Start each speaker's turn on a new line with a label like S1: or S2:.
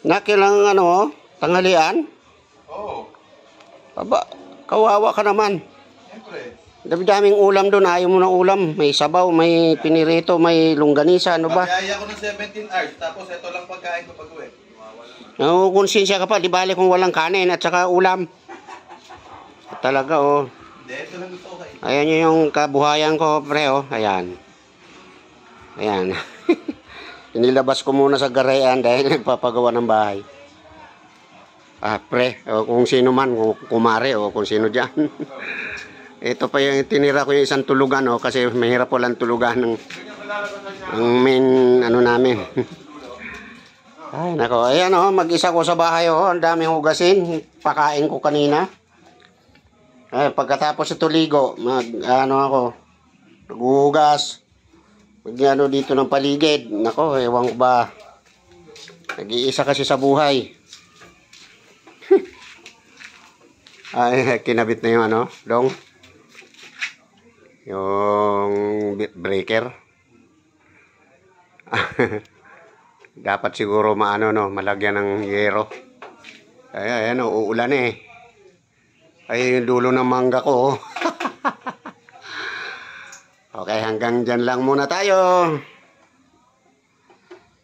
S1: Nakilang ano, tanghalian?
S2: Oo.
S1: Aba, kawawa ka naman.
S2: Siyempre.
S1: Dami-daming ulam doon, ayaw mo ng ulam. May sabaw, may pinirito, may longganisa, ano ba?
S2: Pagkaya ko ng 17 hours, tapos ito lang pagkain ko pag-uwi.
S1: Konsensya ka pa, di bali kung walang kanin at saka ulam. Talaga, oh.
S2: Hindi, ito lang gusto ko kain.
S1: Ayan yung kabuhayan ko, pre, oh. Ayan. Ayan. Inilabas ko muna sa garayan dahil nagpapagawa ng bahay. Pre, kung sino man, kung kumare, o kung sino dyan. Ito pa yung tinira ko yung isang tulugan, oh, kasi mahirap po lang tulugan ng main, ano namin. Ay, nako. Ayan, oh, mag-isa ko sa bahay, oh. Ang daming hugasin. Pakain ko kanina. Ay, pagkatapos ito ligo, ano ako, naghuhugas. Ano dito ng paligid. Nako, ewan ko ba. Nag-iisa kasi sa buhay. Ay, kinabit na yung ano, dong. Yung breaker. Dapat siguro maano, no, malagyan ng yero. Ay, ayan, uulan eh. Ay, yung dulo ng mangga ko. Okay, hanggang dyan lang muna tayo.